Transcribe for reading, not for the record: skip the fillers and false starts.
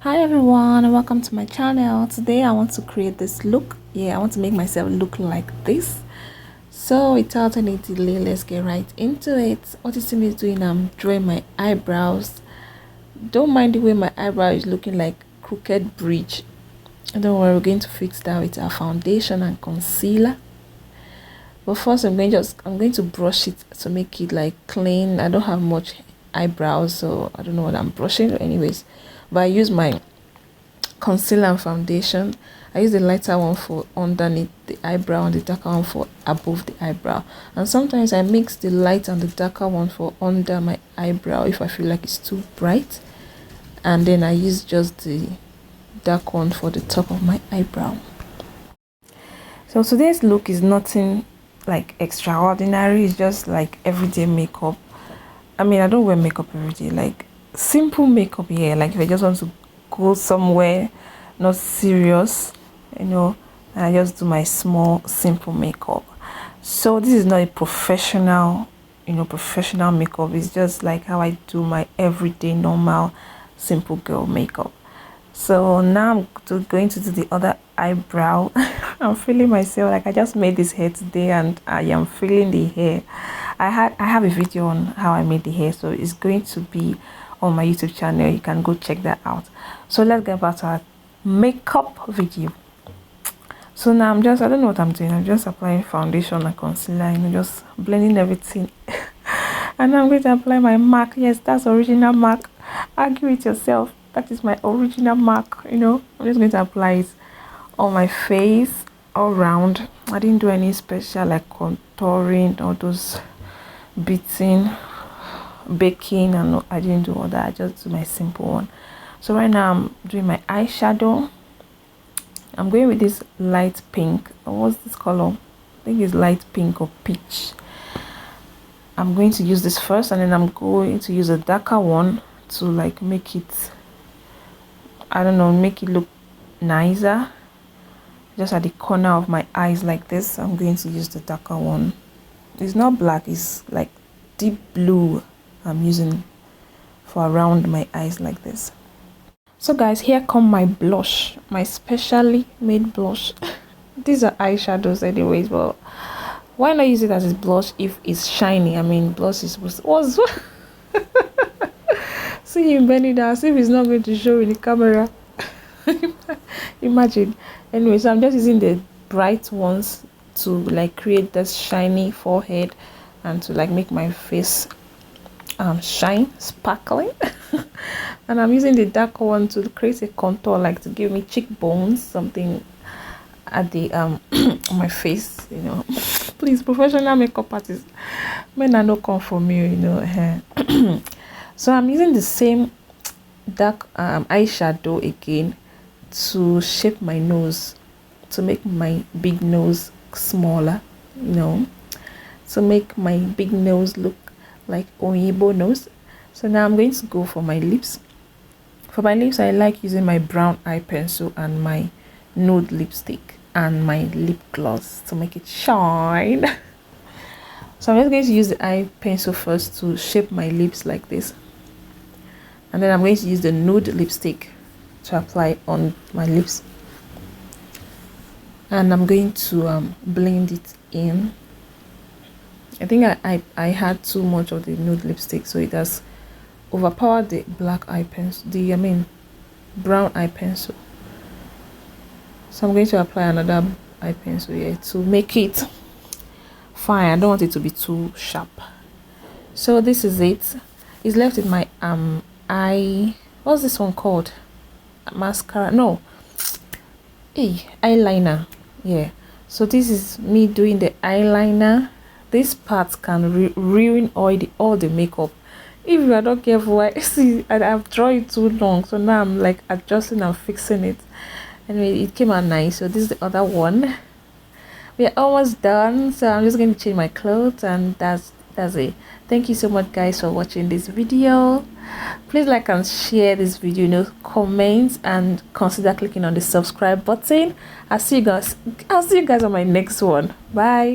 Hi everyone, and welcome to my channel. Today I want to create this look. I want to make myself look like this. So without any delay, let's get right into it. What you see me doing, I'm drawing my eyebrows. Don't mind the way my eyebrow is looking like crooked bridge. Don't worry, we're going to fix that with our foundation and concealer. But first I'm going to brush it to make it like clean. I don't have much eyebrows, so I don't know what I'm brushing anyways. But I use my concealer and foundation. I use the lighter one for underneath the eyebrow and the darker one for above the eyebrow. And sometimes I mix the light and the darker one for under my eyebrow if I feel like it's too bright. And then I use just the dark one for the top of my eyebrow. So today's look is nothing like extraordinary. It's just like everyday makeup. I mean, I don't wear makeup every day. Like simple makeup here. Like if I just want to go somewhere not serious, and I just do my small simple makeup. So this is not a professional professional makeup. It's just like how I do my everyday normal simple girl makeup. So now I'm going to do the other eyebrow. I'm feeling myself like I just made this hair today and I am feeling the hair. I have a video on how I made the hair, so it's going to be on my YouTube channel. You can go check that out. So let's get back to our makeup video. So now I don't know what I'm doing. I'm just applying foundation and concealer, just blending everything. And I'm going to apply my MAC. Yes, that's original MAC. Argue with yourself. That is my original MAC. I'm just going to apply it on my face all around. I didn't do any special like contouring or those beating, baking, and I didn't do all that. I just do my simple one. So right now I'm doing my eyeshadow. I'm going with this light pink. What's this color? I think it's light pink or peach. I'm going to use this first, and then I'm going to use a darker one to like make it, I don't know, make it look nicer. Just at the corner of my eyes like this, I'm going to use the darker one. It's not black, it's like deep blue I'm using for around my eyes like this. So guys, here come my blush, my specially made blush. These are eyeshadows anyways, but why not use it as a blush if it's shiny? I mean, blush is supposed to... See him bending down as if he's not going to show in the camera. Imagine. Anyway, so I'm just using the bright ones to like create this shiny forehead and to like make my face shine, sparkling. And I'm using the darker one to create a contour, like to give me cheekbones, something at the on my face. Please, professional makeup artists, men are not come for me. So I'm using the same dark eyeshadow again to shape my nose, to make my big nose smaller, to make my big nose look like Oyibo nose. So now I'm going to go for my lips. For my lips, I like using my brown eye pencil and my nude lipstick and my lip gloss to make it shine. So I'm just going to use the eye pencil first to shape my lips like this, and then I'm going to use the nude lipstick to apply on my lips, and I'm going to blend it in. I think I had too much of the nude lipstick, so it has overpowered the black eye pencil, brown eye pencil. So I'm going to apply another eye pencil here to make it fine. I don't want it to be too sharp. So this is it. It's left with my eye, what's this one called? Mascara? No, eyeliner. Yeah, so this is me doing the eyeliner. This part can ruin all the makeup if you are not careful. I've drawn it too long, so now I'm like adjusting and fixing it. Anyway, it came out nice. So this is the other one. We are almost done, so I'm just going to change my clothes, and that's it. Thank you so much guys for watching this video. Please like and share this video, comment, and consider clicking on the subscribe button. I'll see you guys on my next one. Bye.